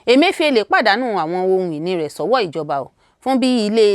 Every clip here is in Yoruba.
Emefiele pàdánù àwọn ohun ìní rẹ̀ sọ́wọ́ ìjọba o fún bí ilé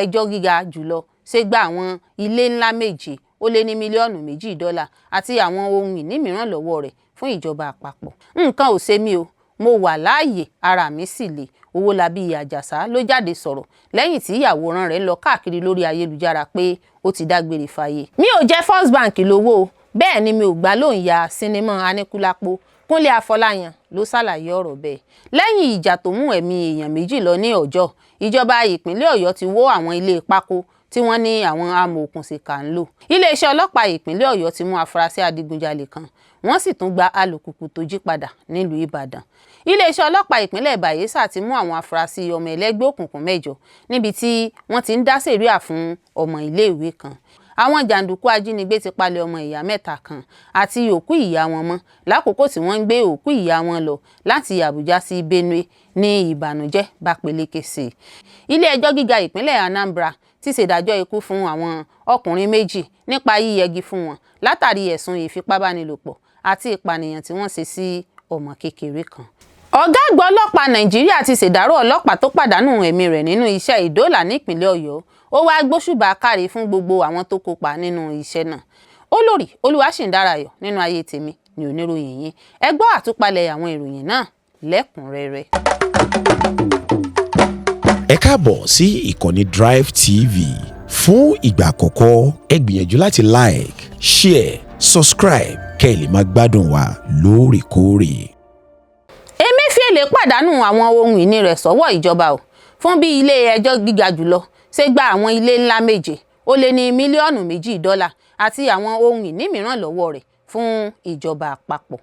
ẹjọ́ gíga jùlọ ṣe gba àwọn ilé ńlá méje ó lé ní mílíọ̀nù $2 àti àwọn ohun ìní mìíràn lọ́wọ́ rẹ̀ fún ìjọba àpapọ̀. Nǹkan ò ṣe mí o, mo wà láàyè ara mi sì le. Owólabí Àjàsá ló jáde sọ̀rọ̀ lẹ́yìn tí àwòrán rẹ̀ lọ káàkiri lórí ayélujára pé ó ti dágbére fáyé. Mi ò jẹ́ First Bank lówó, bẹ́ẹ̀ ni mi ò gbà lóun ya sinimá Aníkúlápó. Kúnlé Afọláyan ló ṣàlàyé ọ̀rọ̀ bẹ́ẹ̀. Lẹ́yìn ìjà tó mú ẹ̀mí èèyàn méjì lọ ní Ọ̀jọ́, ìjọba ìpínlẹ̀ Ọ̀yọ́ ti wó àwọn ilé pákó tí wọ́n ní àwọn amokun seka ń lò. Iléeṣẹ́ ọlọ́pàá ìpínlẹ̀ Ọ̀yọ́ ti mú afurasí adigunjalè kan, wọ́n sì tún gba alùpùpù tó jí padà nílùú Ìbàdàn. Iléeṣẹ́ ọlọ́pàá ìpínlẹ̀ Bayelsa ti mú àwọn afurasí ọmọ ẹlẹ́gbẹ́ òkùnkùn 8 níbi tí wọ́n ti ń dá sẹ̀ríà fún ọmọ iléèwé kan. Àwọn jàǹdùkú ajínigbé ti palẹ̀ ọmọ ìyá 3 kan àti òkú ìyá wọn mọ́ lákòókò tí wọ́n ń gbé òkú ìyá wọn lọ láti Àbújá sí Benue ní ìbànújẹ́ bá peléke sí i. Ilé ẹjọ́ gíga ìpínlẹ̀ Anambra ti ṣèdájọ́ ikú fún àwọn ọkùnrin 2 nípa yíyẹgi fún wọn látàrí ẹ̀sùn ìfipábánilòpọ̀ àti ìpànìyàn tí wọ́n ṣe sí ọmọ kékeré kan. Ọ̀gá àgbà ọlọ́pàá Nàìjíríà ti ṣèdárò ọlọ́pàá tó pàdánù ẹ̀mí rẹ̀ nínú iṣẹ́ idoola nípínlẹ̀ Ọ̀yọ́. Ó wá gbósùbà kaare fún gbogbo àwọn tó kópa nínú iṣẹ́ náà. Olórí Olúwaṣìndárayọ̀ nínú ayé tèmi ni oníròyìn yín. Ẹ gbọ́ àtúpalẹ̀ àwọn ìròyìn náà lẹ́kùnrẹ́rẹ́. Ẹ káàbọ̀ sí ìkànnì Drive TV. Fún ìgbà àkọ́kọ́, ẹ gbìyànjú láti like, share, subscribe kẹ́ ẹ lè máa gbádùn wa lóòrèkóòrè. Emefiele pàdánù àwọn ohun ìní rẹ̀ sọ́wọ́ ìjọba o fún bí ilé ẹjọ́ gíga jùlọ ṣe gba àwọn ilé ńlá 7 ó lé ní mílíọ̀nù $2 àti àwọn ohun ìní mìíràn lọ́wọ́ rẹ̀ fún ìjọba àpapọ̀.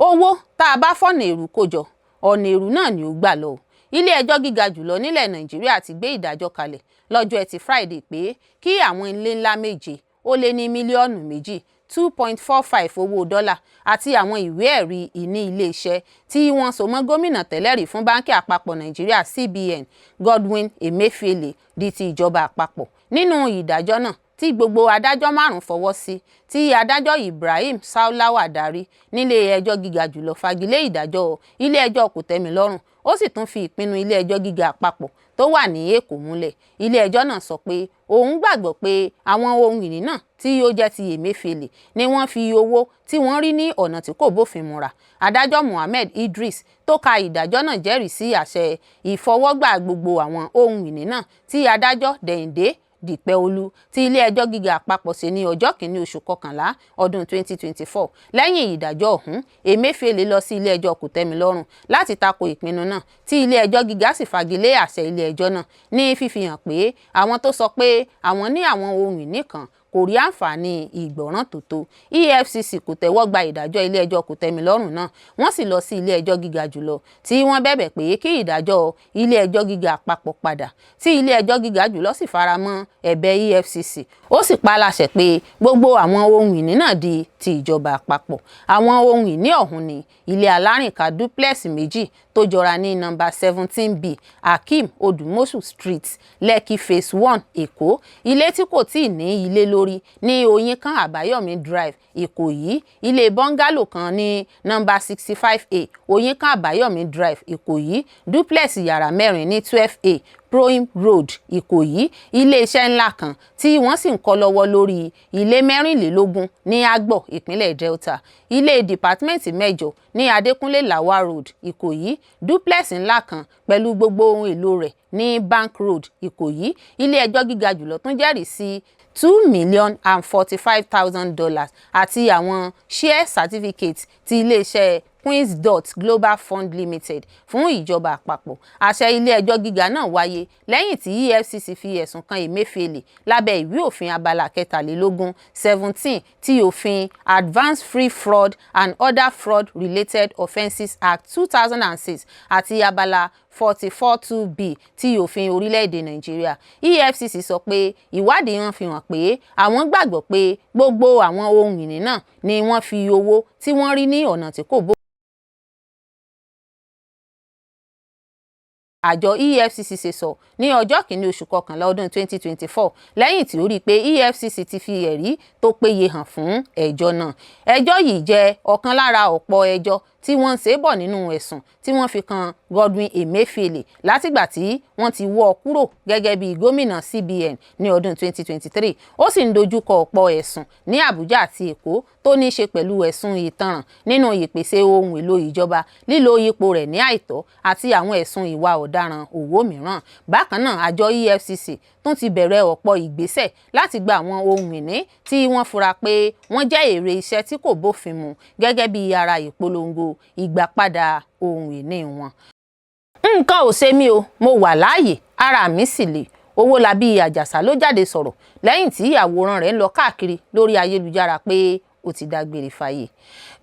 Owó tá a bá fọ̀nà èrú kójọ, ọ̀nà èrú náà ni ó gbà lọ. Ilé ẹjọ́ gíga jùlọ nílẹ̀ Nàìjíríà ti gbé ìdájọ́ kalẹ̀ lọ́jọ́ Ẹtì Friday pé kí àwọn ilé ńlá 7 ó lé ní mílíọ̀nù $2 2.45 owó dọ́là àti àwọn ìwé ẹ̀rí ìní ilé-iṣẹ́ tí wọ́n so mọ́ gómìnà tẹ́lẹ̀rí fún báńkì àpapọ̀ Nàìjíríà CBN Godwin Emefiele di ti ìjọba àpapọ̀. Nínú ìdájọ́ náà tí gbogbo adájọ́ 5 fọwọ́ sí, tí adájọ́ Ibrahim Saulawa darí, nílé ẹjọ́ gíga jùlọ fagilé ìdájọ́ ilé ẹjọ́ kòtẹ́milọ́rùn, ó sì tún fi ìpinnu ilé ẹjọ́ gíga àpapọ̀ tó wà ní Èkó múlẹ̀. Ilé ẹjọ́ náà sọ pé òun gbàgbọ́ pé àwọn ohun ìní náà tí ó jẹ́ ti Emefiele ni wọ́n fi owó tí wọ́n rí ní ọ̀nà tí kò bófin mu rà. Adájọ́ Mohammed Idris tó ka ìdájọ́ náà jẹ́rìí sí àṣẹ ìfọwọ́gbà gbogbo àwọn ohun ìní náà tí adájọ́ Dẹ̀yìndé Dìpẹ́olú tí ilé ẹjọ́ gíga àpapọ̀ ṣe ní ọjọ́ 1 oṣù kọkànlá ọdún 2024. Lẹ́yìn ìdájọ́ ọ̀hún, Emefiele lọ sí ilé ẹjọ́ kòtẹ́milọ́rùn láti tako ìpinnu náà tí ilé ẹjọ́ gíga sì fagilé àṣẹ ilé ẹjọ́ náà ní fífihàn pé àwọn tó sọ pé àwọn ní àwọn ohun ìní kan kò rí àǹfààní ìgbọ̀ràn tó tó. EFCC kò tẹ́wọ́ gba ìdájọ́ ilé ẹjọ́ kòtẹ́milọ́rùn náà, wọ́n sì lọ sí ilé ẹjọ́ gíga jùlọ tí wọ́n bẹ̀bẹ̀ pé kí ìdájọ́ ilé ẹjọ́ gíga àpapọ̀ padà, tí ilé ẹjọ́ gíga jùlọ sì faramọ́ ẹ̀bẹ̀ EFCC. Ó sì pa láṣẹ pé gbogbo àwọn ohun ìní náà di ti ìjọba àpapọ̀. Àwọn ohun ìní ọ̀hún ni ilé alárìnká duplex 2 tó jọra ní nọ́mbà 17B Hakeem Odumosu Street, Lekki Phase 1 Èkó, ilé tí kò tíì ní ilé lórí ní Oyinkan Àbáyọ̀mí Drive Ìkòyí, ilé bọ́ngálò kan ní nọ́mbà 65A Oyinkan Àbáyọ̀mí Drive Ìkòyí, duplex yàrá 4 ní 12A Proim Road Ìkòyí, ilé-iṣẹ́ ńlá kan tí wọ́n sì ń kọ́ lọ́wọ́ lórí ilé 24 ní Agbo Ìpínlẹ̀ Delta, ilé dìpátímẹ́ǹtì 8 ní Adékúnlé Lawal Road Ìkòyí, duplex ńlá kan pẹ̀lú gbogbo ohun èlò rẹ̀ ní Bank Road Ìkòyí. Ilé ẹjọ́ gíga jùlọ tún jẹ́rìí sí $2,045,000 àti àwọn share certificate ti ilé-iṣẹ́ Queen's Global Fund Limited fún ìjọba àpapọ̀. Àṣẹ ilé ẹjọ́ gíga náà wáyé lẹ́yìn tí EFCC fi ẹ̀sùn kan Emefiele lábẹ́ ìwé òfin abala 17 ti òfin Advanced Free Fraud and Other Fraud Related Offences Act 2006 àti abala 44(2)B ti òfin orílẹ̀-èdè Nàìjíríà. EFCC sọ pé ìwádìí wọn fi hàn pé àwọn gbàgbọ́ pé gbogbo àwọn ohun ìní náà ni wọ́n fi owó tí wọ́n rí ní ọ̀nà tí kò bófin. Àjọ EFCC ṣe sọ ní ọjọ́ 1 oṣù kọkànlá ọdún 2024 lẹ́yìn tí ó rí i pé EFCC ti fi ẹ̀rí tó péye hàn fún ẹjọ́ náà. Ẹjọ́ yìí jẹ́ ọ̀kan lára ọ̀pọ̀ ẹjọ́ tí wọ́n ń ṣe bọ̀ nínú ẹ̀sùn tí wọ́n fi kan Godwin Emefiele látìgbà tí wọ́n ti wọ́ ọ kúrò gẹ́gẹ́ bí gómìnà CBN ní ọdún 2023. Ó sì ń dojúkọ ọ̀pọ̀ ẹ̀sùn ní Àbújá àti Èkó tó ní í ṣe pẹ̀lú ẹ̀sùn ìtanràn nínú ìpèsè ohun èlò ìjọba, lílo ipò rẹ̀ ní àìtọ́ àti àwọn ẹ̀sùn ìwà ọ̀daràn òwò mìíràn. Bákan náà, àjọ EFCC tún ti bẹ̀rẹ̀ ọ̀pọ̀ ìgbésẹ̀ láti gba àwọn ohun ìní tí wọ́n fura pé wọ́n jẹ́ èrè iṣẹ́ tí kò bófin mu gẹ́gẹ́ bí ara ìpolongo ìgbàpadà ohun ìní wọn. Nǹkan ò ṣe mí o, mo wà láàyè, ara mi sì le. Owólabí Àjàsá ló jáde sọ̀rọ̀ lẹ́yìn tí àwòrán rẹ̀ ń lọ káàkiri lórí ayélujára pé ó ti dágbére fáyé.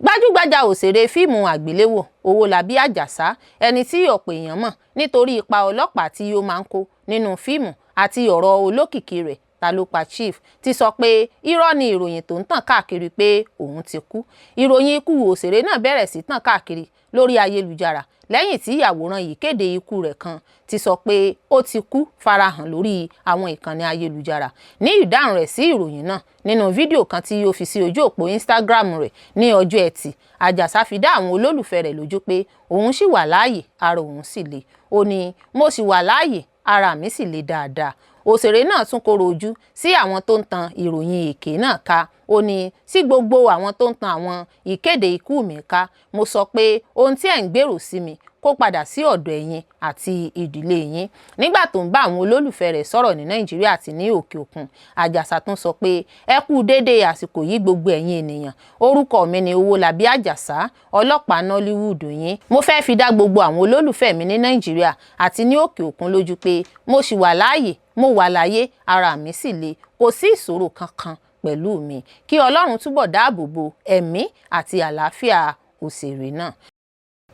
Gbajúgbajà òṣèré fíìmù àgbéléwò Owólabí Àjàsá, ẹni tí ọ̀pọ̀ èèyàn mọ̀ nítorí ipa ọlọ́pàá tí ó máa ń kó nínú fíìmù àti ọ̀rọ̀ olókìkí rẹ̀ Ta ló pa Chief, ti sọ pé irọ́ ni ìròyìn tó ń tàn káàkiri pé òun ti kú. Ìròyìn ikú òṣèré náà bẹ̀rẹ̀ sí tàn káàkiri lórí ayélujára lẹ́yìn tí àwòrán yìí kéde ikú rẹ̀ kan ti sọ pé ó ti kú farahàn lórí àwọn ìkànnì ayélujára. Ní ìdáhùn rẹ̀ sí ìròyìn náà, nínú fídíò kan tí ó fi sí ojú òpó Instagram rẹ̀ ní ọjọ́ Ẹtì, Àjàsá fi dá àwọn olólùfẹ́ rẹ̀ lójú pé òun ṣì wà láàyè, ara òun sì le. Ó ní, mo ṣì wà láàyè, ara mi sì le dáadáa. Òṣèré náà tún koro ojú sí àwọn tó ń tan ìròyìn èké náà ká. Ó ní, sí gbogbo àwọn tó ń tan àwọn ìkéde ikú mi ká, mo sọ pé ohun tí ẹ̀ ń gbèrò sí mi kó padà sí ọ̀dọ̀ ẹ̀yin àti ìdílé yín. Nígbà tó ń bá àwọn olólùfẹ́ rẹ̀ sọ̀rọ̀ ní Nàìjíríà àti ní òkè òkun, Àjàsá tún sọ pé ẹ kú déédé àsìkò yìí gbogbo ẹ̀yin ènìyàn. Orúkọ mi ni Owólabí Àjàsá, ọlọ́pàá Nollywood yín. Mo fẹ́ fi dá gbogbo àwọn olólùfẹ́ mi ní Nàìjíríà àti ní òkè òkun lójú pé mo ṣì wà láàyè, mo wà láyé, ara mi sì le. Kò sí ìṣòro kankan pẹ̀lú mi. Kí Ọlọ́run túbọ̀ dáàbò bo ẹ̀mí àti àlàáfíà òṣèré náà.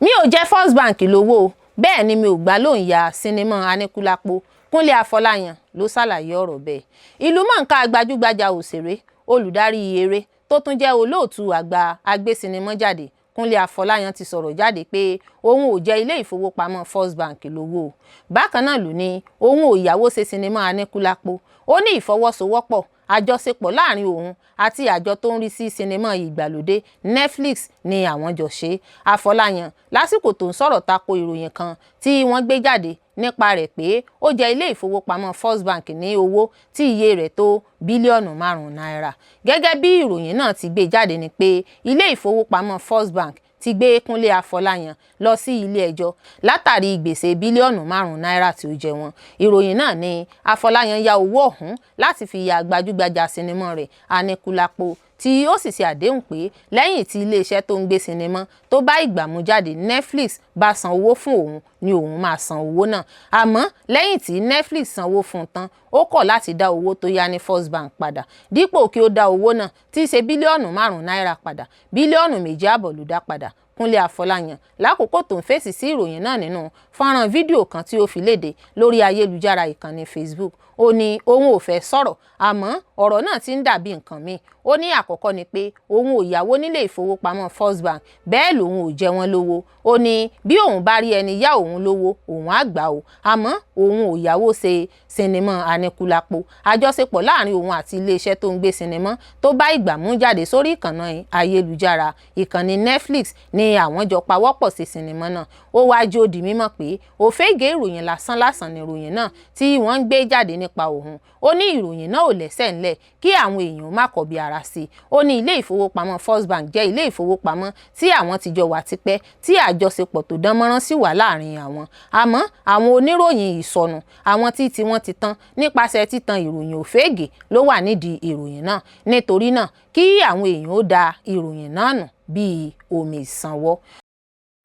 Mi ò jẹ́ First Bank lówó, bẹ́ẹ̀ ni mi ò gbà lóun ya sinimá Aníkúlápó. Kúnlé Afọláyan ló ṣàlàyé ọ̀rọ̀ bẹ́ẹ̀. Ìlúmọ̀ọ́ká gbajúgbajà òṣèré, olùdarí eré tó tún jẹ́ olóòtú àgbà agbésinimá jáde, Kúnlé Afọláyan ti sọ̀rọ̀ jáde pé òun ò jẹ ilé ìfowópamọ́ First Bank lówó. Bákan náà ló ní òun ò yáwó ṣe sinimá Aníkúlápó. Ó ní ìfọwọ́sowọ́pọ̀ àjọṣepọ̀ láàrin òun àti àjọ tó ń rí sí sinimá ìgbàlódé Netflix ni àwọn jọ ṣe. Afọláyan lásìkò tó ń sọ̀rọ̀ tako ìròyìn kan tí wọ́n gbé jáde nípa rẹ̀ pé ó jẹ ilé ìfowópamọ́ First Bank ní owó tí iye rẹ̀ tó bílíọ̀nù 5 náírà. Gẹ́gẹ́ bí ìròyìn náà ti gbé jáde ni pé ilé ìfowópamọ́ First Bank ti gbé Kúnlé Afọláyan lọ sí ilé ẹjọ́ látàrí gbèsè bílíọ̀nù 5 náírà tí ó jẹ wọ́n. Ìròyìn náà ní Afọláyan ya owó ọ̀hún láti fi ya gbajúgbajà sinimá rẹ̀ Aníkúlápó, tí ó sì ṣe àdéhùn pé lẹ́yìn tí iléeṣẹ́ tó ń gbé sinimá tó bá ìgbà mú jáde Netflix bá san owó fún òun ni òun máa san owó náà. Àmọ́ lẹ́yìn tí Netflix sanwó fún un tán, ó kọ̀ láti dá owó tó yá ní First Bank padà. Dípò kí ó dá owó náà tí í ṣe bílíọ̀nù 5 náírà padà, bílíọ̀nù 2.5 ló dá padà. Kúnlé Afọláyan lákòókò tó ń fèsì sí ìròyìn náà nínú fọ́nrán fídíò kan tí ó fi léde lórí ayélujára ìkànnì Facebook. Ó ní òun ò fẹ́ sọ̀rọ̀, àmọ́ ọ̀rọ̀ náà ti ń dàbí nǹkan míì. Ó ní àkọ́kọ́ ni pé òun ò yáwó nílé ìfowópamọ́ First Bank, bẹ́ẹ̀ lòun ò jẹ wọ́n lówó. Ó ní bí òun bá rí ẹni yá òun lówó, òun á gbà ó, àmọ́ òun ò yáwó ṣe sinimá Aníkúlápó. Àjọṣepọ̀ láàrin òun àti iléeṣẹ́ tó ń gbé sinimá tó bá ìgbà mú jáde sórí ìkànnì ayélujára ìkànnì Netflix ni àwọn jọ pawọ́pọ̀ sí sinimá náà. Ó wá jó di mímọ̀ pé òfégè ìròyìn lásán ni ìròyìn náà tí wọ́n ń gbé jáde nípa òun. Ó ní ìròyìn náà ò lẹ́sẹ̀ ńlẹ̀ kí àwọn èèyàn má kọbi ara sí. Ó ní ilé ìfowópamọ́ First Bank jẹ́ ilé ìfowópamọ́ tí àwọn ti jọ wà tipẹ́, tí àjọṣepọ̀ tó dán mọ́rán sì wà láàrin àwọn. Àmọ́ àwọn oníròyìn ìsọnù, àwọn tí tiwọn ti tán nípasẹ̀ títan ìròyìn òfégè ló wà nídìí ìròyìn náà. Nítorí náà kí àwọn èèyàn ó da ìròyìn náà nù bíi omi ìsanwó.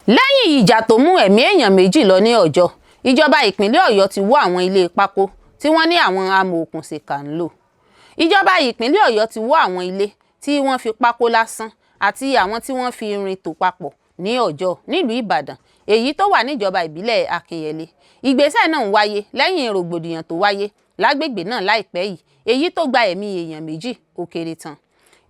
Lẹ́yìn ìjà tó mú ẹ̀mí èèyàn méjì lọ ní Ọ̀jọ́, ìjọba ìpínlẹ̀ Ọ̀yọ́ ti wó àwọn ilé pákó tí wọ́n ní àwọn amokun seka ń lò. Ìjọba ìpínlẹ̀ Ọ̀yọ́ ti wó àwọn ilé tí wọ́n fi pákó lásán àti àwọn tí wọ́n fi irin tò papọ̀ ní Ọ̀jọ́ nílùú Ìbàdàn, èyí tó wà níjọba ìbílẹ̀ Akínyẹlé. Ìgbésẹ̀ náà ń wáyé lẹ́yìn rògbòdìyàn tó wáyé lágbègbè náà láìpẹ́ yìí, èyí tó gba ẹ̀mí èèyàn méjì ó kéré tán.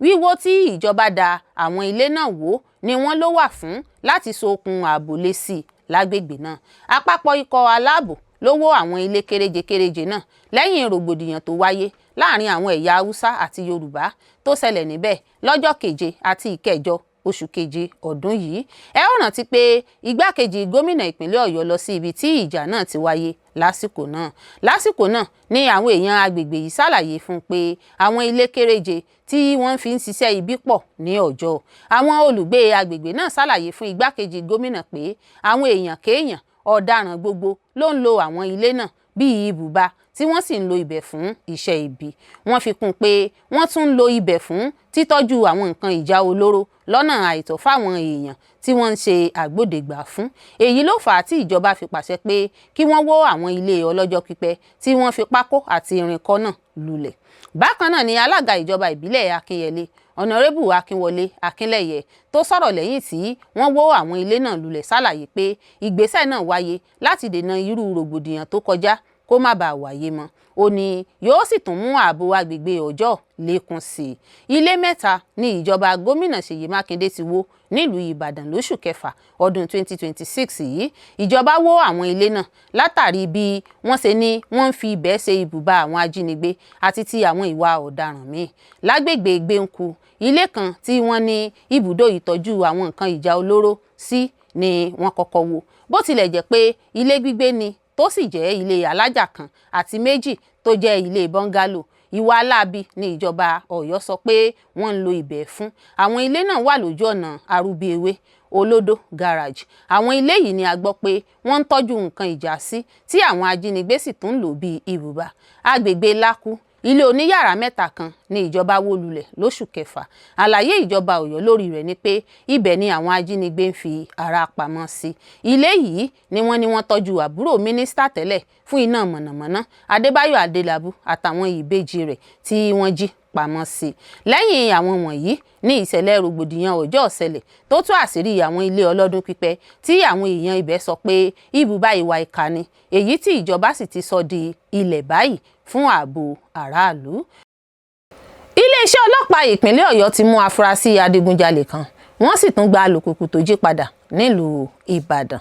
Wíwó tí ìjọba dá àwọn ilé náà wó ni wọ́n ló wà fún láti so okùn ààbò lé sí lágbègbè náà. Àpapọ̀ ikọ̀ aláàbò ló wó àwọn ilé kéréje náà lẹ́yìn rògbòdìyàn tó wáyé láàrin àwọn ẹ̀yà Haúsá àti Yorùbá tó ṣẹlẹ̀ níbẹ̀ lọ́jọ́ 7 àti 8 oṣù keje ọdún yìí. Ẹ ó rántí pé igbákejì gómìnà ìpínlẹ̀ Ọ̀yọ́ lọ sí ibi tí ìjà náà ti wáyé lásìkò náà ni àwọn èèyàn agbègbè yìí ṣàlàyé fún un pé àwọn ilé kéréje tí wọ́n fi ń ṣiṣẹ́ ibi pọ̀ ní Ọ̀jọ́. Àwọn olùgbé agbègbè náà ṣàlàyé fún igbákejì gómìnà pé àwọn èèyàn kéèyàn ọ̀daràn gbogbo ló ń lo àwọn ilé náà bíi ibùba tí wọ́n sì ń lo ibẹ̀ fún iṣẹ́ ibi. Wọ́n fi kún pé wọ́n tún ń lo ibẹ̀ fún títọ́jú àwọn nǹkan ìjà olóró lọ́nà àìtọ́ fáwọn èèyàn tí wọ́n ń ṣe àgbòdegbà fún. Èyí ló fà á tí ìjọba fi pàṣẹ pé kí wọ́n wó àwọn ilé ọlọ́jọ́ pípẹ́ tí wọ́n fi pákó àti irin kọ́ náà lulẹ̀. Bákan náà ni alága ìjọba ìbílẹ̀ Akínyẹlé ọ̀nàrẹ́bù Akínwọlé Akínlẹ̀yẹ tó sọ̀rọ̀ lẹ́yìn tí wọ́n wó àwọn ilé náà lulẹ̀ ṣàlàyé pé ìgbésẹ̀ náà wáyé láti dènà irú rògbòdìyàn tó kọjá kó má bàa wáyé mọ́. Ó ní yóò sì tún mú ààbò agbègbè Ọ̀jọ́ lékún sí i. Ilé mẹ́ta ní ìjọba gómìnà Ṣèyí Mákindé ti wó nílùú Ìbàdàn lóṣù kẹfà ọdún 2026 yìí. Ìjọba wó àwọn ilé náà látàrí bí wọ́n ṣe ní wọ́n ń fi ibẹ̀ ṣe ibùba àwọn ajínigbé àti ti àwọn ìwà ọ̀daràn míì. Lágbègbè Gbẹ̀ǹkù, ilé kan tí wọ́n ní ibùdó ìtọ́jú àwọn nǹkan ìjà olóró sí ni wọ́n kọ́kọ́ wó. Bó tilẹ̀ jẹ́ pé ilé gbígbé ni tó sì jẹ́ ilé alájà kan àti méjì tó jẹ́ ilé bọ́ngálò. Ìwà aláàbí ní ìjọba Ọ̀yọ́ sọ pé wọ́n ń lo ibẹ̀ fún. Àwọn ilé náà wà lójú ọ̀nà Arúbíewé Olódó garage. Àwọn ilé yìí ni a gbọ́ pé wọ́n ń tọ́jú nǹkan ìjà sí tí àwọn ajínigbé sì tún ń lò bíi ibùba. Agbègbè Lákú, ilé oníyàrá mẹ́ta kan ní ìjọba wó lulẹ̀ lóṣù kẹfà. Àlàyé ìjọba Ọ̀yọ́ lórí rẹ̀ ni pé ibẹ̀ ni àwọn ajínigbé ń fi ara pamọ́ sí. Ilé yìí ni wọ́n tọ́jú àbúrò mínísítà tẹ́lẹ̀ fún iná mọ̀nàmọ́ná Adébáyọ̀ Adélabú àtàwọn ìbejì rẹ̀ tí wọ́n jí pamọ́ sí. Lẹ́yìn àwọn wọ̀nyí ní ìṣẹ̀lẹ̀ rògbòdìyàn Ọ̀jọ́ ṣẹlẹ̀ tó tú àṣírí àwọn ilé ọlọ́dún pípẹ́ tí àwọn èèyàn ibẹ̀ sọ pé ibùba ìwà ìkà ni, èyí tí ìjọba sì ti sọ di ilẹ̀ báyìí fún ààbò aráàlú. Iléeṣẹ́ ọlọ́pàá ìpínlẹ̀ Ọ̀yọ́ ti mú afurasí adigunjalè kan, wọ́n sì tún gba alùpùpù tó jí padà nílùú Ìbàdàn.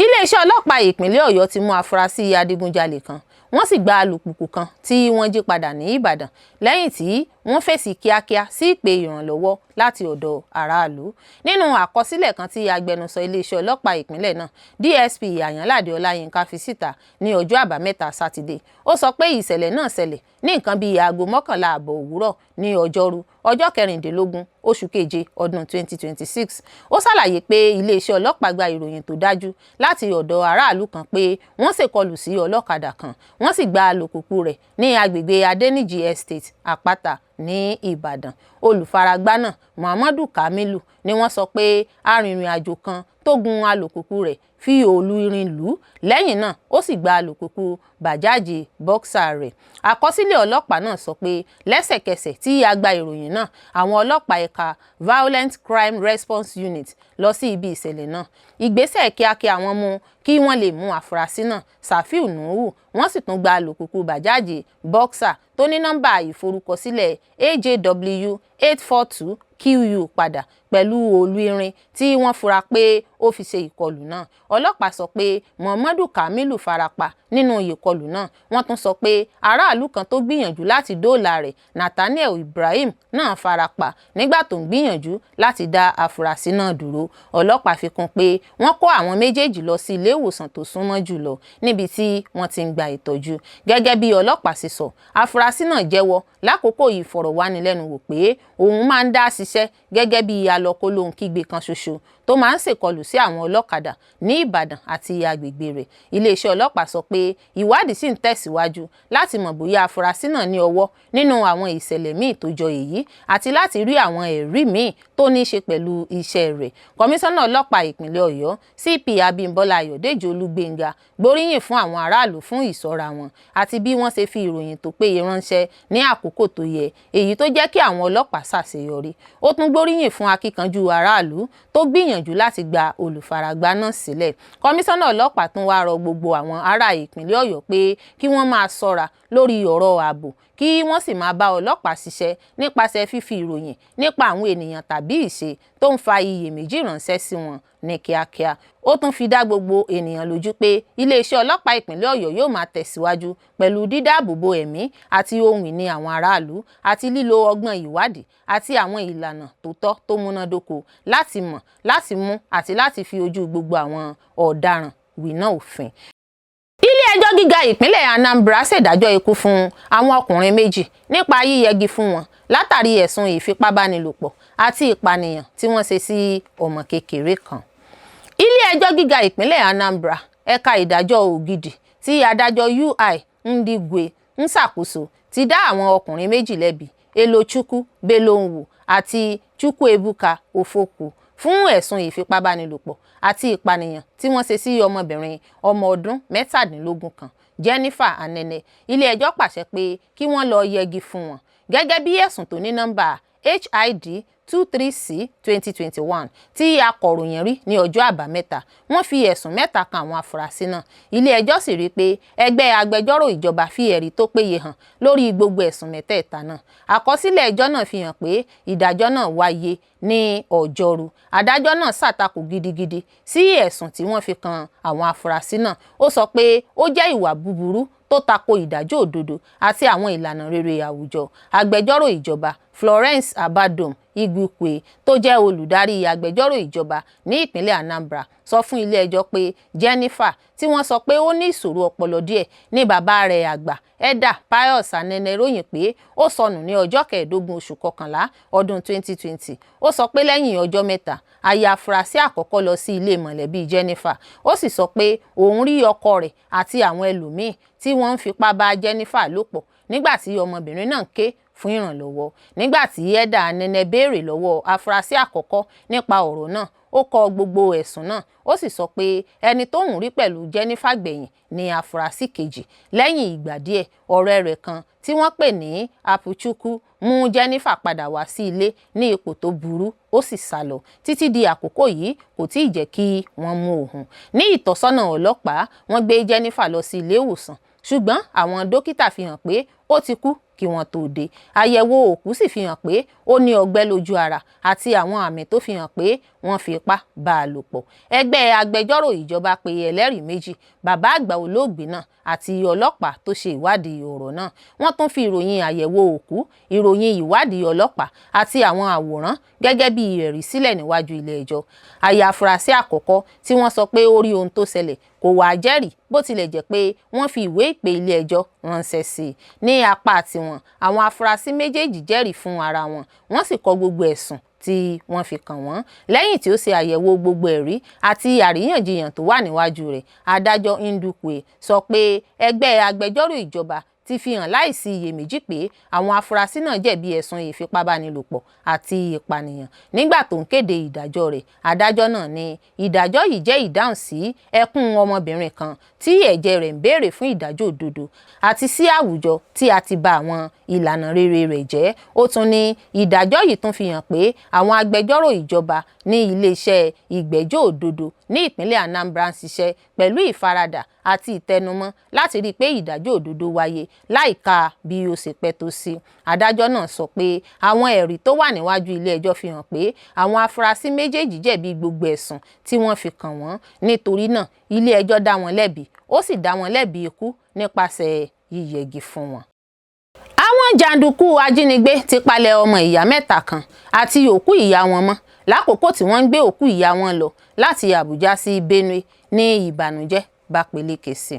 Iléeṣẹ́ ọlọ́pàá ìpínlẹ̀ Ọ̀yọ́ ti mú afurasí adigunjalè kan, wọ́n sì gba alùpùpù kan tí wọ́n jí padà ní Ìbàdàn lẹ́yìn tí wọ́n fèsì kíákíá sí ìpè ìrànlọ́wọ́ láti ọ̀dọ̀ aráàlú. Nínú àkọsílẹ̀ kan tí agbẹnusọ iléeṣẹ́ ọlọ́pàá ìpínlẹ̀ náà DSP Àyànládé Ọláyínká fi síta ní ọjọ́ àbámẹ́ta Sátidé, ó sọ pé ìṣẹ̀lẹ̀ náà ṣẹlẹ̀ ní nǹkan bíi aago 11 ààbọ̀ òwúrọ̀ ní ọjọ́rú ọjọ́ 16 oṣù keje ọdún 2026. Ó ṣàlàyé pé iléeṣẹ́ ọlọ́pàá gba ìròyìn tó dájú láti ọ̀dọ̀ aráàlú kan pé wọ́n ṣèkọlù sí ọlọ́kadà kan, wọ́n sì gba alùpùpù rẹ̀ ní agbègbè Adéníjì Estate Àpáta ní Ìbàdàn. Olùfaragbá náà Muhammadu Kamilu ni wọ́n sọ pé arìnrìn-àjò kan tó gun alùpùpù rẹ̀ fi òòlù irin lù ú, lẹ́yìn náà ó sì gba alùpùpù bàjáàjì bọ́ksà rẹ̀. Àkọsílẹ̀ ọlọ́pàá náà sọ pé lẹ́sẹ̀kẹsẹ̀ tí a gba ìròyìn náà, àwọn ọlọ́pàá ẹ̀ka Violent Crime Response Unit lọ sí ibi ìṣẹ̀lẹ̀ náà. Ìgbésẹ̀ kíákíá wọn mú kí wọ́n lè mú àfúrásì náà Safiu Nuhu, wọ́n sì tún gba alùpùpù bàjáàjì bọ́ksà tó ní nọ́mbà ìforúkọsílẹ̀ AJW 842 QU padà pẹ̀lú òòlù irin tí wọ́n fura pé ó fi ṣe ìkọlù náà. Ọlọ́pàá sọ pé Muhammadu Kamilu farapa nínú ìkọlù náà. Wọ́n tún sọ pé aráàlú kan tó gbìyànjú láti dóòlà rẹ̀ Nathaniel Ibrahim náà farapa nígbà tó ń gbìyànjú láti dá afurasí náà dúró. Ọlọ́pàá fi kún pé wọ́n kó àwọn méjèèjì lọ sí ilé ìwòsàn tó súnmọ́ jùlọ níbi tí wọ́n ti ń gba ìtọ́jú. Gẹ́gẹ́ bí ọlọ́pàá ṣe sọ, afurasí náà jẹ́wọ́ lákòókò ìfọ̀rọ̀wánilẹ́nuwò pé òun máa ń dá ṣiṣẹ́ gẹ́gẹ́ bí alọ́kólóhùn kígbe kan ṣoṣo tó máa ń ṣèkọlù sí àwọn ọlọ́kadà ní Ìbàdàn àti agbègbè rẹ̀. Iléeṣẹ́ ọlọ́pàá sọ pé ìwádìí sì ń tẹ̀síwájú láti mọ̀ bóyá afurasí náà ní ọwọ́ nínú àwọn ìṣẹ̀lẹ̀ míì tó jọ èyí àti láti rí àwọn ẹ̀rí míì tó ní í ṣe pẹ̀lú iṣẹ́ rẹ̀. Kọmíṣánná ọlọ́pàá ìpínlẹ̀ Ọ̀yọ́ CP Abímbọ́lá Ayọ̀dèjì Olúgbéngà gbóríyìn fún àwọn aráàlú fún ìṣọ́ra wọn àti bí wọ́n ṣe fi ìròyìn tó péye ránṣẹ́ ní àkókò tó yẹ, èyí tó jẹ́ kí àwọn ọlọ́pàá ṣàṣeyọrí. Ó tún gbóríyìn fún akíkanjú aráàlú tó gbìyànjú láti gba olùfaragbá náà sílẹ̀. Kọmíṣánná ọlọ́pàá tún wá rọ gbogbo àwọn ará ìpínlẹ̀ Ọ̀yọ́ pé kí wọ́n máa ṣọ́ra lórí ọ̀rọ̀ ààbò kí wọ́n sì máa bá ọlọ́pàá ṣiṣẹ́ nípasẹ̀ fífi ìròyìn nípa àwọn ènìyàn tàbí ìṣe tó ń fa iyèméjì ránṣẹ́ sí wọn ní kíákíá. Ó tún fi dá gbogbo ènìyàn lójú pé iléeṣẹ́ ọlọ́pàá ìpínlẹ̀ Ọ̀yọ́ yóò máa tẹ̀síwájú pẹ̀lú dídáàbòbò ẹ̀mí àti ohun ìní àwọn aráàlú àti lílo ọgbọ́n ìwádìí àti àwọn ìlànà tó tọ́ tó múnádóko láti mọ̀, láti mú àti láti fi ojú gbogbo àwọn ọ̀daràn wíná òfin. Ilé-ẹjọ́ gíga ìpínlẹ̀ Anambra ṣèdájọ́ ikú fún àwọn ọkùnrin méjì nípa yíyẹgi fún wọn látàrí ẹ̀sùn ìfipábánilòpọ̀ àti ìpànìyàn tí wọ́n ṣe sí ọmọ kékeré kan. Ilé-ẹjọ́ gíga ìpínlẹ̀ Anambra ẹ̀ka ìdájọ́ Ògidì tí adájọ́ UI Ndigwe ń ṣàkóso ti dá àwọn ọkùnrin méjì lẹ́bi, Elochukwu Belonwu àti Chukwuebuka Ofoku, fún ẹ̀sùn ìfipábánilòpọ̀ àti ìpànìyàn tí wọ́n ṣe sí ọmọbìnrin ọmọ ọdún 17 kan, Jennifer Anene. Ilé-ẹjọ́ pàṣẹ pé kí wọ́n lọ yẹgi fún wọn gẹ́gẹ́ bí ẹ̀sùn tó ní nọ́mbà HID 23C/2021 tí akọ̀ròyìn rí ní ọjọ́ àbámẹ́ta. Wọ́n fi ẹ̀sùn 3 kan àwọn afurasí náà. Ilé-ẹjọ́ sì rí i pé ẹgbẹ́ agbẹjọ́rò ìjọba fi ẹ̀rí tó péye hàn lórí gbogbo ẹ̀sùn mẹ́tẹ̀ẹ̀ta náà. Àkọsílẹ̀ ẹjọ́ náà fi hàn pé ìdájọ́ náà wáyé ní Ọjọ́rú. Adájọ́ náà ṣàtakò gidigidi sí ẹ̀sùn tí wọ́n fi kan àwọn afurasí náà. Ó sọ pé ó jẹ́ ìwà búburú tó tako ìdájọ́ òdodo àti àwọn ìlànà rere àwùjọ. Agbẹjọ́rò ìjọba Florence Abadom Igwukwe tó jẹ́ olùdarí agbẹjọ́rò ìjọba ní ìpínlẹ̀ Anambra sọ fún ilé-ẹjọ́ pé Jennifer, tí wọ́n sọ pé ó ní ìṣòro ọpọlọ díẹ̀, ní bàbá rẹ̀ àgbà Elder Pius Anene ròyìn pé ó sọnù ní ọjọ́ 15 oṣù kọkànlá ọdún 2020. Ó sọ pé lẹ́yìn ọjọ́ 3, aya afurasí àkọ́kọ́ lọ sí ilé mọ̀lẹ́bí Jennifer. Ó sì sọ pé òun rí ọkọ rẹ̀ àti àwọn ẹlòmíín tí wọ́n ń fipá bá Jennifer lò pọ̀ nígbà tí ọmọbìnrin náà ń ké fún ìrànlọ́wọ́. Nígbà tí Elder Anene béèrè lọ́wọ́ afurasí àkọ́kọ́ nípa ọ̀rọ̀ náà, ó kọ gbogbo ẹ̀sùn náà. Ó sì sọ pé ẹni tóun rí pẹ̀lú Jennifer gbẹ̀yìn ni afurasí kejì. Lẹ́yìn ìgbà díẹ̀, ọ̀rẹ́ rẹ̀ kan tí wọ́n pè ní Apuchukwu mú Jennifer padà wá sí ilé ní ipò tó burú, ó sì sá lọ. Títí di àkókò yìí kò tí ì jẹ́ kí wọ́n mú òun. Ní ìtọ́sọ́nà ọlọ́pàá, wọ́n gbé Jennifer lọ sí ilé ìwòsàn, ṣùgbọ́n àwọn dókítà fi hàn pé ó ti kú kí wọ́n tó dé. Àyẹ̀wò òkú sì fi hàn pé ó ní ọgbẹ́ lójú ara àti àwọn àmì tó fi hàn pé wọ́n fi ipá bá a lò pọ̀. Ẹgbẹ́ agbẹjọ́rò ìjọba pe ẹlẹ́rìí méjì, bàbá àgbà olóògbé náà àti ọlọ́pàá tó ṣe ìwádìí ọ̀rọ̀ náà. Wọ́n tún fi ìròyìn àyẹ̀wò òkú, ìròyìn ìwádìí ọlọ́pàá àti àwọn àwòrán gẹ́gẹ́ bí ẹ̀rí sílẹ̀ níwájú ilé-ẹjọ́. Aya afurasí àkọ́kọ́ tí wọ́n sọ pé ó rí ohun tó ṣẹlẹ̀ kò wá jẹ́rìí, bó tilẹ̀ jẹ́ pé wọ́n fi ìwé ìpè ilé-ẹjọ́ ránṣẹ́ sí i. Ní apá tiwọn, àwọn afurasí méjèèjì jẹ́rìí fún ara wọn, wọ́n sì kọ gbogbo ẹ̀sùn tí wọ́n fi kàn wọ́n. Lẹ́yìn tí ó ṣe àyẹ̀wò gbogbo ẹ̀rí àti àríyànjiyàn tó wà níwájú rẹ̀, adájọ́ Ndukwe sọ pé ẹgbẹ́ agbẹjọ́rò ìjọba ti fi hàn láìsí iyèméjì pé àwọn afurasí náà jẹ̀bi ẹ̀sùn ìfipábánilòpọ̀ àti ìpànìyàn. Nígbà tó ń kéde ìdájọ́ rẹ̀, adájọ́ náà ní ìdájọ́ yìí jẹ́ ìdáhùn sí ẹkún ọmọbìnrin kan tí ẹ̀jẹ̀ rẹ̀ ń béèrè fún ìdájọ́ òdodo àti sí àwùjọ tí a ti bà àwọn ìlànà rere rẹ̀ jẹ́. Ó tún ní ìdájọ́ yìí tún fi hàn pé àwọn agbẹjọ́rò ìjọba ní iléeṣẹ́ ìgbẹ́jọ́ òdodo ní ìpínlẹ̀ Anambra ń ṣiṣẹ́ pẹ̀lú ìfaradà àti ìtẹnumọ́ láti rí i pé ìdájọ́ òdodo wáyé láìka bí ó ṣe pẹ́ tó sí. Adájọ́ náà sọ pé àwọn ẹ̀rí tó wà níwájú ilé-ẹjọ́ fi hàn pé àwọn afurasí méjèèjì jẹ̀bi gbogbo ẹ̀sùn tí wọ́n fi kàn wọ́n. Nítorí náà, ilé-ẹjọ́ dá wọn lẹ́bi, ó sì dá wọn lẹ́bi ikú nípasẹ̀ yíyẹgi fún wọn. Awon Janduku Ajinigbe ti palẹ̀ ọmọ ìyá 3 kan àti òkú ìyá wọn mọ́ lákòókò tí wọ́n ń gbé òkú ìyá wọn lọ láti Àbújá sí Benue ní ìbànújẹ́ bá peléke sí.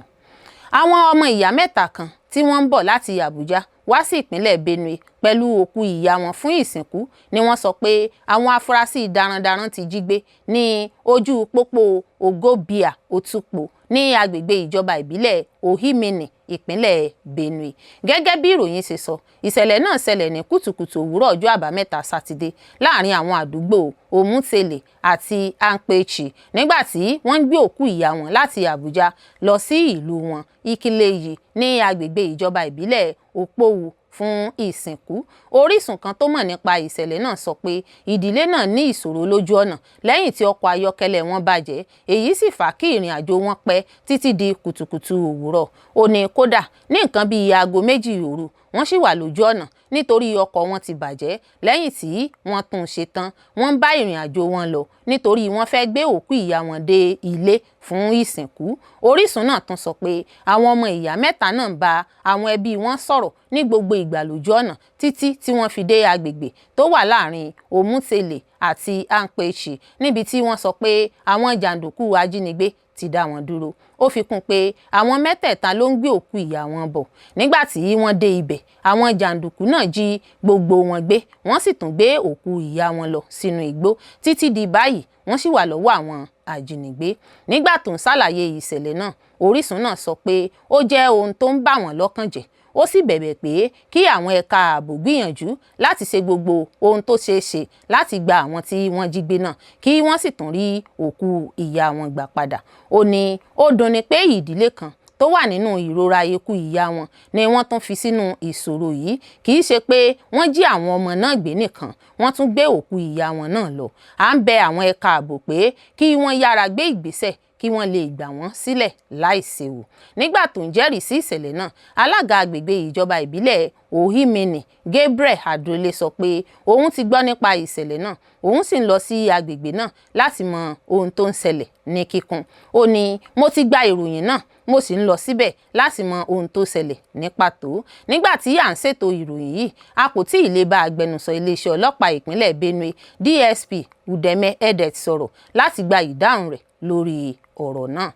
Àwọn ọmọ ìyá 3 kan tí wọ́n ń bọ̀ láti Àbújá wá sí ìpínlẹ̀ Benue pẹ̀lú òkú ìyá wọn fún ìsìnkú ni wọ́n sọ pé àwọn afurasí darandaran ti jí gbé ní ojú pópó Ogobia Otukpo ní agbègbè ìjọba ìbílẹ̀ Ohimini, ìpínlẹ̀ Benue. Gẹ́gẹ́ bí ìròyìn ṣe sọ, ìṣẹ̀lẹ̀ náà ṣẹlẹ̀ ní kùtùkùtù òwúrọ̀ ọjọ́ àbámẹ́ta Sátidé láàrin àwọn àdúgbò Omutele àti Anpechi nígbà tí wọ́n ń gbé òkú ìyá wọn láti Àbújá lọ sí ìlú wọn Ikileyi ní agbègbè ìjọba ìbílẹ̀ Opowu fún ìsìnkú. Orísun kan tó mọ̀ nípa ìṣẹ̀lẹ̀ náà sọ pé ìdílé náà ní ìṣòro lójú ọ̀nà lẹ́yìn tí ọkọ̀ ayọ́kẹ́lẹ́ wọn bàjẹ́, èyí sì fà kí ìrìn àjò wọn pẹ́ títí di kùtùkùtù òwúrọ̀. Ó ní kódà ní nǹkan bíi aago 2 òru wọ́n sì wà lójú ọ̀nà nítorí ọkọ̀ wọn ti bàjẹ́ lẹ́yìn tí wọ́n tún ṣe tán wọ́n ń bá ìrìn àjò wọn lọ nítorí wọ́n fẹ́ gbé òkú ìyá wọn dé ilé fún ìsìnkú. Orísun náà tún sọ pé àwọn ọmọ ìyá mẹ́ta náà ń bá àwọn ẹbí wọn sọ̀rọ̀ ní gbogbo ìgbà lójú ọ̀nà títí tí wọ́n fi dé agbègbè tó wà láàrin Omutele àti Anpechi níbi tí wọ́n sọ pé àwọn jàǹdùkú ajínigbé ti dá wọn dúró. Ó fi kún pé àwọn mẹ́tẹ̀ẹ̀ta ló ń gbé òkú ìyá wọn bọ̀. Nígbà tí wọ́n dé ibẹ̀ àwọn jàǹdùkú náà jí gbogbo wọn gbé wọ́n sì tún gbé òkú ìyá wọn lọ sínú igbó títí di báyìí wọ́n sì wà lọ́wọ́ àwọn ajínigbé. Nígbà tó ń ṣàlàyé ìṣẹ̀lẹ̀ náà Orísun náà sọ pé ó jẹ́ ohun tó ń bà wọ́n lọ́kàn jẹ́. Ó sì bẹ̀bẹ̀ pé kí àwọn ẹ̀ka ààbò gbìyànjú láti ṣe gbogbo ohun tó ṣeé ṣe láti gba àwọn tí wọ́n jí gbé náà kí wọ́n sì tún rí òkú ìyá wọn gbà padà. Ó ní ó dunni pé ìdílé kan tó wà nínú ìrora ikú ìyá wọn ni wọ́n tún fi sínú ìṣòro yìí kì í ṣe pé wọ́n jí àwọn ọmọ náà gbé nìkan wọ́n tún gbé òkú ìyá wọn náà lọ. À ń bẹ àwọn ẹ̀ka ààbò pé kí wọ́n yára gbé ìgbésẹ̀ kí wọ́n lè gbà wọ́n sílẹ̀ láìséwu. Nígbà tó ń jẹ́rìí sí ìṣẹ̀lẹ̀ náà alága agbègbè ìjọba ìbílẹ̀ Ohimini Gabriel Adole sọ pé òun ti gbọ́ nípa ìṣẹ̀lẹ̀ náà òun sì ń lọ sí agbègbè náà láti mọ ohun tó ń ṣẹlẹ̀ ní kíkún. Ó ní mo ti gba ìròyìn náà mo sì ń lọ síbẹ̀ láti mọ ohun tó ṣẹlẹ̀ ní pàtó. Nígbà tí à ń ṣètò ìròyìn yìí a kò tí ì lè bá agbẹnusọ iléeṣẹ́ ọlọ́pàá ìpínlẹ̀ Benue DSP Udeme Edet sọ̀rọ̀ láti gba ìdáhùn rẹ̀ lórí ọ̀rọ̀ náà.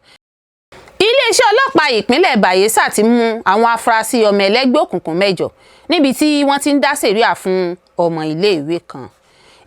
Iléeṣẹ́ ọlọ́pàá ìpínlẹ̀ Bayelsa ti mú àwọn afurasí ọmọ ẹlẹ́gbẹ́ òkùnkùn 8 níbi tí wọ́n ti ń dá sẹ̀ríà fún ọmọ iléèwé kan.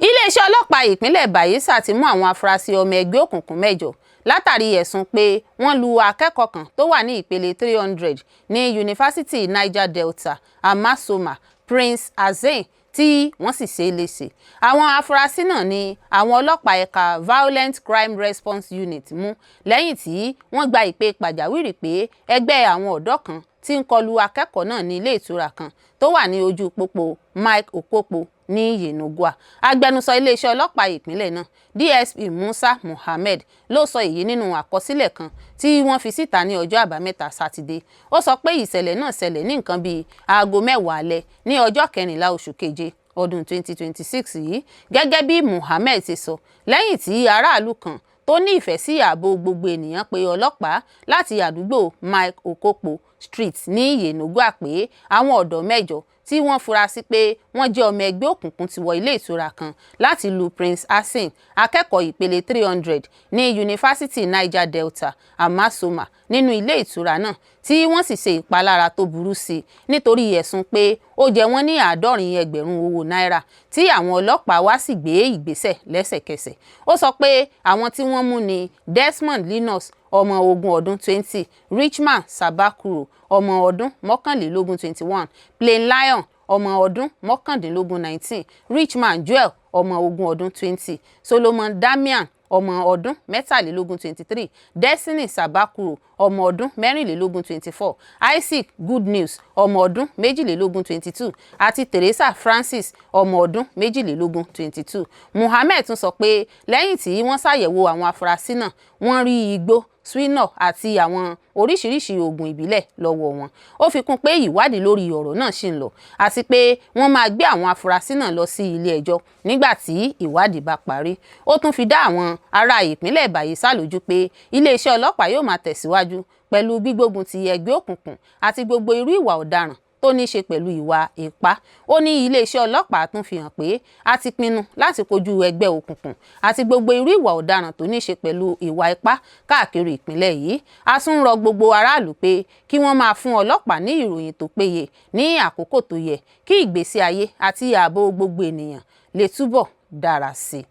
Iléeṣẹ́ ọlọ́pàá ìpínlẹ̀ Bayelsa ti mú àwọn afurasí ọmọ ẹgbẹ́ òkùnkùn 8 látàrí ẹ̀sùn pé wọ́n lu akẹ́kọ̀ọ́ kan tó wà ní ìpele 300 ní yunifásítì Niger Delta Amasoma Prince Azeem tí wọ́n sì ṣe léṣe. Àwọn afurasí náà ni àwọn ọlọ́pàá ẹ̀ka Violent Crime Response Unit mú lẹ́yìn tí wọ́n gba ìpè pàjáwìrì pé ẹgbẹ́ àwọn ọ̀dọ́ kan tí ń kọlu akẹ́kọ̀ọ́ náà ní ilé ìtura kan tó wà ní ojú pópó Mike Opopo ní Yenogua. Agbẹnusọ iléeṣẹ́ ọlọ́pàá ìpínlẹ̀ náà DSP Musa Mohammed ló sọ èyí nínú àkọsílẹ̀ kan tí wọ́n fi síta ní ọjọ́ àbámẹ́ta Sátidé. Ó sọ pé ìṣẹ̀lẹ̀ náà ṣẹlẹ̀ ní nǹkan bíi aago 10 alẹ́ ní ọjọ́ 14 oṣù keje ọdún 2026 yìí gẹ́gẹ́ bí Mohammed ti sọ lẹ́yìn tí aráàlú kan tó ní ìfẹ́ sí ààbò gbogbo ènìyàn pé ọlọ́pàá láti àdúgbò Mike Opopo Street ní Yenogua pé àwọn ọ̀dọ́ 8 tí wọ́n fura sí pé wọ́n jẹ́ ọmọ ẹgbẹ́ òkùnkùn ti wọ ilé ìtura kan láti lu Prince Azeem akẹ́kọ̀ọ́ ìpele 300 ní yunifásítì Niger Delta Amasoma nínú ilé ìtura náà tí wọ́n sì ṣe ìpalára tó burú sí nítorí ẹ̀sùn pé ó jẹ wọ́n ní 70,000 owó náírà tí àwọn ọlọ́pàá wá sì gbé ìgbésẹ̀ lẹ́sẹ̀kẹsẹ̀. Ó sọ pé àwọn tí wọ́n mú ni Desmond Linus ọmọ 20 ọdún 20 Richman Sabakuro ọmọ ọdún 21 21 Plain Lion ọmọ ọdún 19 19 Richman Joel ọmọ 20 ọdún 20 Solomon Damian ọmọ ọdún 23 23 Destiny Sabakuro ọmọ ọdún 24 Isaac Good News ọmọ ọdún 22 àti Teresa Francis ọmọ ọdún 22. Mohammed tún sọ pé lẹ́yìn tí wọ́n ṣàyẹ̀wò àwọn afurasí náà wọ́n rí igbó swinol àti àwọn oríṣiríṣi oògùn ìbílẹ̀ lọ́wọ́ wọn. Ó fi kún pé ìwádìí lórí ọ̀rọ̀ náà ṣì ń lọ àti pé wọ́n máa gbé àwọn afurasí náà lọ sí ilé ẹjọ́ nígbà tí ìwádìí bá parí. Ó tún fi dá àwọn ará ìpínlẹ̀ Bayelsa lójú pé iléeṣẹ́ ọlọ́pàá yóò máa tẹ̀síwájú pẹ̀lú gbígbógun ti ẹgbẹ́ òkùnkùn àti gbogbo irú ìwà ọ̀daràn tó ní ṣe pẹ̀lú ìwà ipá. Ó ní iléeṣẹ́ ọlọ́pàá tún fi hàn pé a ti pinnu láti kojú ẹgbẹ́ òkùnkùn àti gbogbo irú ìwà ọ̀daràn tó ní ṣe pẹ̀lú ìwà ipá káàkiri ìpínlẹ̀ yìí. A tún rọ gbogbo aráàlú pé kí wọ́n máa fún ọlọ́pàá ní ìròyìn tó péye ní àkókò tó yẹ kí ìgbésí ayé àti ààbò gbogbo ènìyàn lè túbọ̀ dára sí i.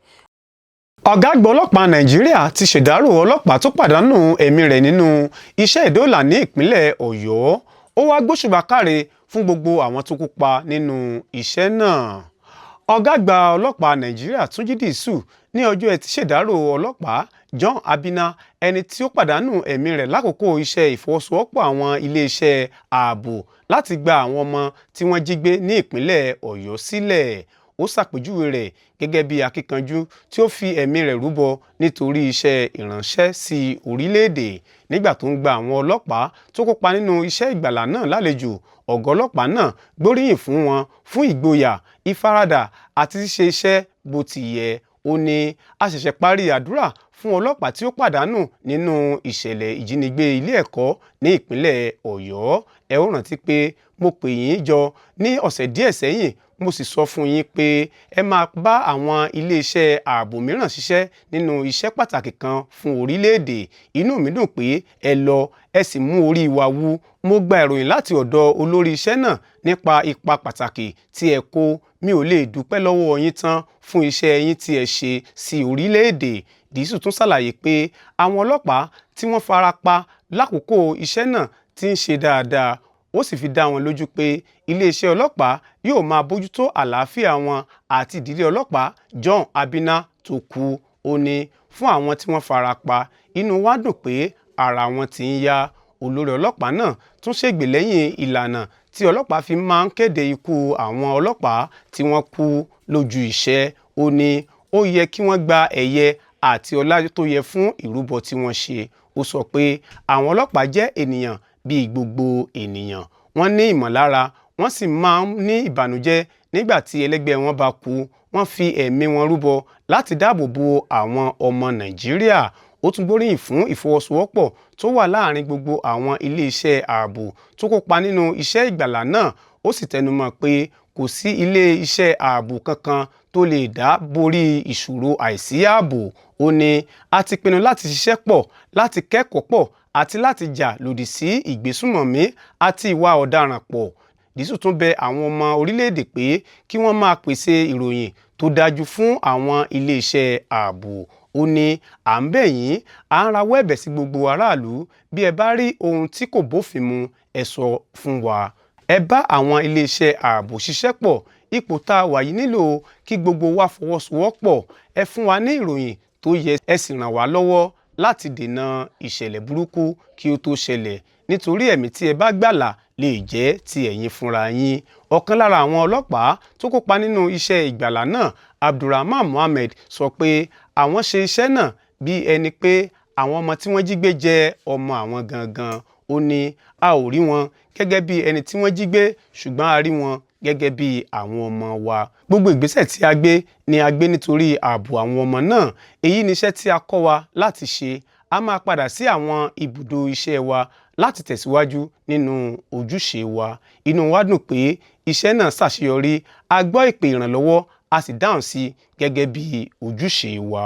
Ọ̀gá àgbà ọlọ́pàá Nàìjíríà ti ṣèdárò ọlọ́pàá tó pàdánù ẹ̀mí rẹ̀ nínú iṣẹ́ ìdoola ní ìpínlẹ̀ Ọ̀yọ́. Ó wá gbóṣùbà káre fún gbogbo àwọn tó kópa nínú iṣẹ́ náà. Ọ̀gá àgbà ọlọ́pàá Nàìjíríà Túnjí Dìísù ní ọjọ́ Ẹtì ṣèdárò ọlọ́pàá John Abina ẹni tí ó pàdánù ẹ̀mí rẹ̀ lákòókò iṣẹ́ ìfọwọ́sowọ́pọ̀ àwọn iléeṣẹ́ ààbò láti gba àwọn ọmọ tí wọ́n jí gbé ní ìpínlẹ̀ Ọ̀yọ́ sílẹ̀. ó ṣàpèjúwe rẹ̀ gẹ́gẹ́ bí akíkanjú tí ó fi ẹ̀mí rẹ̀ rúbọ nítorí iṣẹ́ ìránṣẹ́ sí orílẹ̀-èdè. Nígbà tó ń gba àwọn ọlọ́pàá tó kópa nínú iṣẹ́ ìgbàlà náà lálejò, ọ̀gá ọlọ́pàá náà gbóríyìn fún wọn fún ìgboyà, ìfaradà àti ṣíṣe iṣẹ́ bó ti yẹ. Ó ní a ṣẹ̀ṣẹ̀ parí àdúrà fún ọlọ́pàá tí ó pàdánù nínú ìṣẹ̀lẹ̀ ìjínigbé ilé ẹ̀kọ́ ní ìpínlẹ̀ Ọ̀yọ́. Ẹ ó rántí pé mo pè yín jọ ní ọ̀sẹ̀ díẹ̀ sẹ́yìn, mo sì sọ fún yín pé ẹ máa bá àwọn iléeṣẹ́ ààbò mìíràn ṣiṣẹ́ nínú iṣẹ́ pàtàkì kan fún orílẹ̀-èdè. Inú mi dùn pé ẹ lọ, ẹ sì mú orí wa wú. Mo gba ìròyìn láti ọ̀dọ̀ olórí iṣẹ́ náà nípa ipa pàtàkì tí ẹ kó. Mi ò lè dúpẹ́ lọ́wọ́ yín tán fún iṣẹ́ yín tí ẹ ṣe sí orílẹ̀-èdè. Dísù tún ṣàlàyé pé àwọn ọlọ́pàá tí wọ́n fara pa lákòókò iṣẹ́ náà ti ń ṣe dáadáa. Ó sì fi dá wọn lójú pé iléeṣẹ́ ọlọ́pàá yóò máa bójútó àlàáfíà wọn àti ìdílé ọlọ́pàá John Abina tó kú. Ó ní fún àwọn tí wọ́n fara pa, inú wa dùn pé ara wọn ti ń yá. Olórí ọlọ́pàá náà tún ṣègbè lẹ́yìn ìlànà tí ọlọ́pàá fi máa ń kéde ikú àwọn ọlọ́pàá tí wọ́n kú lójú iṣẹ́. Ó ní ó yẹ kí wọ́n gba ẹ̀yẹ àti ọlá tó yẹ fún ìrúbọ tí wọ́n ṣe. Ó sọ pé àwọn ọlọ́pàá jẹ́ ènìyàn bíi gbogbo ènìyàn. Wọ́n ní ìmọ̀lára, wọ́n sì máa ń ní ìbànújẹ́ nígbà tí ẹlẹgbẹ́ wọn bá kú. Wọ́n fi ẹ̀mí wọn rúbọ láti dáàbò bo àwọn ọmọ Nàìjíríà. Ó tún gbóríyìn fún ìfọwọ́sowọ́pọ̀ tó wà láàrin gbogbo àwọn iléeṣẹ́ ààbò tó kópa nínú iṣẹ́ ìgbàlà náà. Ó sì tẹnumọ́ pé kò sí ilé-iṣẹ́ ààbò kankan tó lè dá borí ìṣòro àìsí ààbò. Ó ní a ti pinnu láti ṣiṣẹ́ pọ̀, láti kẹ́kọ̀ọ́ pọ̀ àti láti jà lòdì sí ìgbésùmọ̀mí àti ìwà ọ̀daràn pọ̀. Dísù tún bẹ àwọn ọmọ orílẹ̀-èdè pé kí wọ́n máa pèsè ìròyìn tó dájú fún àwọn iléeṣẹ́ ààbò. Ó ní à ń bẹ̀ yín, à ń rawọ́ ẹ̀bẹ̀ sí gbogbo aráàlú, bí ẹ bá rí ohun tí kò bófin mu, ẹ sọ fún wa. Ẹ bá àwọn iléeṣẹ́ ààbò ṣiṣẹ́ pọ̀. Ipò tá a wà yìí nílò kí gbogbo wa fọwọ́sowọ́pọ̀. Ẹ fún wa ní ìròyìn tó yẹ, ẹ sì ràn wá lọ́wọ́ láti dènà ìṣẹ̀lẹ̀ burúkú kí ó tó ṣẹlẹ̀, nítorí ẹ̀mí tí ẹ bá gbàlà lè jẹ́ ti ẹ̀yin fúnra yín. Ọ̀kan lára àwọn ọlọ́pàá tó kópa nínú iṣẹ́ ìgbàlà náà, Abdulrahman Mohammed, sọ pé àwọn ṣe iṣẹ́ náà bí ẹni pé àwọn ọmọ tí wọ́n jí gbé jẹ́ ọmọ àwọn gangan. Ó ní a ò rí wọn gẹ́gẹ́ bí ẹni tí wọ́n jí gbé, ṣùgbọ́n a rí wọn gẹ́gẹ́ bí àwọn ọmọ wa. Gbogbo ìgbésẹ̀ tí a gbé ni a gbé nítorí ààbò àwọn ọmọ náà. Èyí ni iṣẹ́ tí a kọ́ wa láti ṣe. A máa padà sí àwọn ibùdó iṣẹ́ wa láti tẹ̀síwájú nínú ojúṣe wa. Inú wa dùn pé iṣẹ́ náà ṣàṣeyọrí. A gbọ́ ìpè ìrànlọ́wọ́, a sì dáhùn sí gẹ́gẹ́ bí ojúṣe wa.